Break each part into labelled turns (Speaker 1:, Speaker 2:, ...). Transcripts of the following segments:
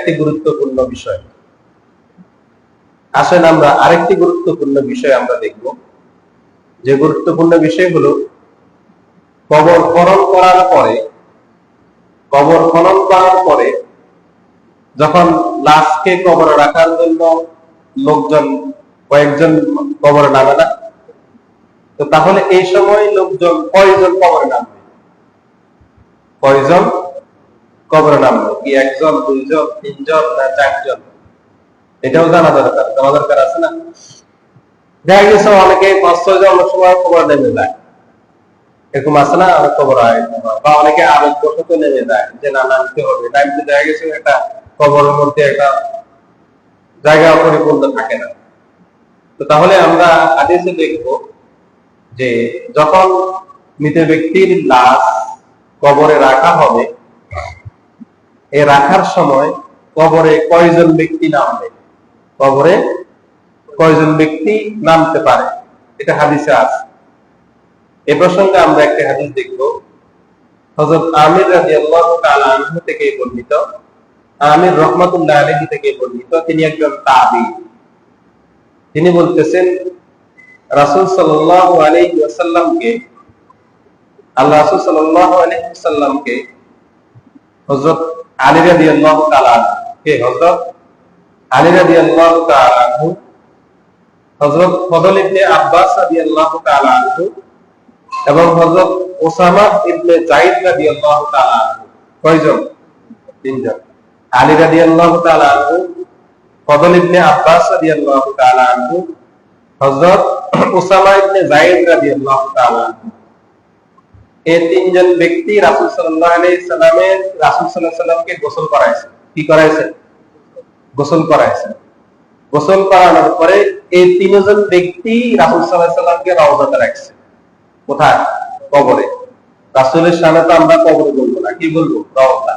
Speaker 1: একটি গুরুত্বপূর্ণ বিষয়। আসলে আমরা আরেকটি গুরুত্বপূর্ণ বিষয় আমরা দেখব, যে গুরুত্বপূর্ণ বিষয় হলো কবর খনন করার পরে যখন লাশকে কবরে রাখার জন্য লোকজন কয়েকজন কবরে নামে না, তো তাহলে এই সময় লোকজন কয়জন কবরে নামবে? কয়জন কবরে নামবে? কি একজন, দুইজন, তিনজন না চারজন? এটাও জানা দরকার আছে না? দেখা গেছে অনেকে 5-6 জন অনেক সময় কবরে নেমে যায়, এরকম আছে না? অনেক কবর হয়, বা অনেকে আবেগবশত নেমে যায় যে না নামতে হবে, নামতে দেখা গেছে একটা কবরের মধ্যে একটা জায়গা পরিপূর্ণ থাকে না। তো তাহলে আমরা হাদিসে দেখব যে যখন মৃত ব্যক্তির লাশ কবরে রাখা হবে, এই রাখার সময় কবরে কয়জন ব্যক্তি নামবে, কবরে কয়জন ব্যক্তি নামতে পারে, এটা হাদিসে আছে। এ প্রসঙ্গে আমরা একটা হাদিস দেখব। হযরত আমির রাদিয়াল্লাহু তাআলা আনহু থেকে বর্ণিত, আমির রাহমাতুল্লাহ আলাইহি থেকে বর্ণিত, তিনি একজন তাবী। তিনি বলতেছেন রাসূল সাল্লাল্লাহু আলাইহি ওয়াসাল্লামকে, আল্লাহ রাসূল সাল্লাল্লাহু আলাইহি ওয়াসাল্লামকে হযরত আলী রাদিয়াল্লাহু তাআলা কে, হযরত আলী রাদিয়াল্লাহু তাআলা আনহু, হযরত ফদল ইবনে আব্বাস রাদিয়াল্লাহু তাআলা আনহু এবং হযরত ওসামা ইবনে যায়েদ রাদিয়াল্লাহু তাআলা আনহু, কয়জন? তিনজন। আলী রাদিয়াল্লাহু তাআলা আনহু, ফদল ইবনে আব্বাস রাদিয়াল্লাহু তাআলা আনহু, হযরত ওসামা ইবনে যায়েদ রাদিয়াল্লাহু তাআলা আনহু। এই তিনজন ব্যক্তি রাসূল সাল্লাল্লাহু আলাইহি সাল্লামকে গোসল করাইছে। কি করাইছে? গোসল করাইছে। গোসল করানোর পরে এই তিনজন ব্যক্তি রাসূল সাল্লাল্লাহু আলাইহি সাল্লামকে রওজাতে রাখছে। কোথায়? কবরে। রাসূলের সামনে তো আমরা কবরে বলবো না, কি বলবো? রওজা।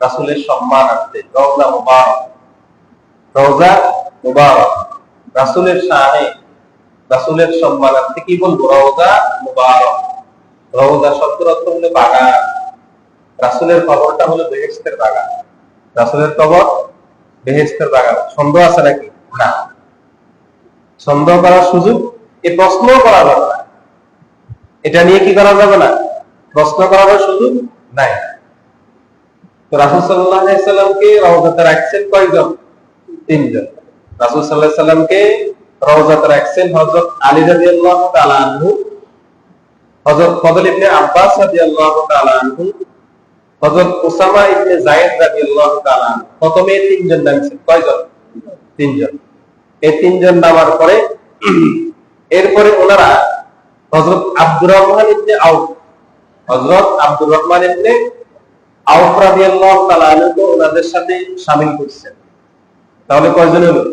Speaker 1: রাসূলের সম্মানার্থে রওজা মুবারক, রওজা মুবারক। রাসূলের শানে, রাসূলের সম্মানার্থে কি বলবো? রওজা মুবারক। রওজা শব্দের অর্থ হলো বাগান। রাসূলের কবরটা হলো বেহেশতের বাগান। রাসূলের কবর বেহেশতের বাগান। সন্দেহ আছে নাকি? না। সন্দেহ করার সুযোগ, এই প্রশ্ন করা যাবে না, এটা নিয়ে কি করা যাবে না? প্রশ্ন করার সুযোগ নাই। তো রাসূল সাল্লাল্লাহু আলাইহি সাল্লামকে রওজাতে রাখছেন কয়জন? তিনজন। রাসূল সাল্লাল্লাহু আলাইহি সাল্লামকে রওজাতে রাখছেন হযরত আলী রাদিয়াল্লাহু তাআলা আনহু, হযরত ফদল ইবনে আব্বাস রাদিয়াল্লাহু তাআলা আনহু, হযরত ওসামা ইবনে যায়েদ রাদিয়াল্লাহু তাআলা আনহু। প্রথমে তিনজন নামছেন। কয়জন? তিনজন। এই তিনজন নামার পরে এরপরে ওনারা হযরত আব্দুর রহমান ইবনে আউফ, হযরত আব্দুর রহমান ইবনে আউফ রাদিয়াল্লাহু তাআলা আনহু ওনাদের সাথে শামিল করছেন। তাহলে কয়জন হলো?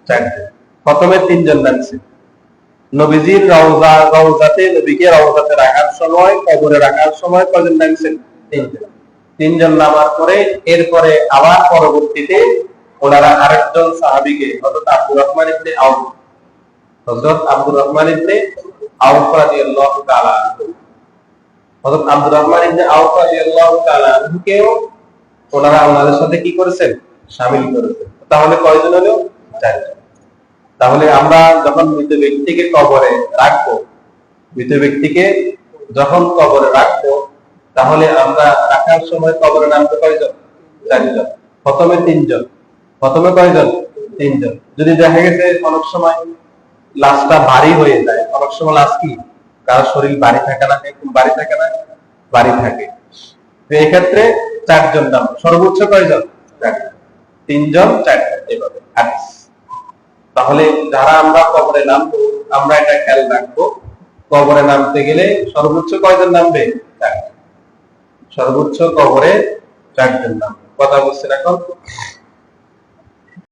Speaker 1: চারজন। প্রথমে তিনজন নামছেন। নবীজির রওজাতে, নবীকে রওজাতে রাখার সময়, কবরে রাখার সময় কয়জন নামছেন? তিনজন। তিনজন নামার পরে এরপরে আবার পরবর্তীতে ওনারা আরেকজন সাহাবীকে, হযরত আব্দুর রহমান ইবনে আউফ, হযরত আব্দুর রহমান ইবনে আউফ রাদিয়াল্লাহু তাআলা আনহু, হযরত আব্দুর রহমান ইবনে আউফ রাদিয়াল্লাহু তাআলা আনহুকেও ওনারা ওনাদের সাথে কি করেছেন? শামিল করেছেন। তাহলে কয়জন হলো? চারজন। তাহলে আমরা যখন মৃত ব্যক্তিকে কবরে রাখবো, মৃত ব্যক্তিকে যখন কবরে রাখবো, তাহলে আমরা রাখার সময় কবরে নামতে কয়জন? চারজন। প্রথমে তিনজন। প্রথমে কয়জন? তিনজন। যদি দেখা গেছে অনেক সময় লাশটা ভারী হয়ে যায়, অনেক সময় লাশ কি কারো শরীর ভারী থাকে না, একদম ভারী থাকে না, ভারী থাকে, তো এই ক্ষেত্রে চারজন নাম। সর্বোচ্চ কয়জন? চারজন। তিনজন, চারজন, এভাবে হাদিস। তাহলে যারা আমরা কবরে নামবো, আমরা এটা খেয়াল রাখবো, কবরে নামতে গেলে সর্বোচ্চ কয়জন নামবে? চারজন। সর্বোচ্চ কবরে চারজন নামবে। কথা বুঝছেন এখন?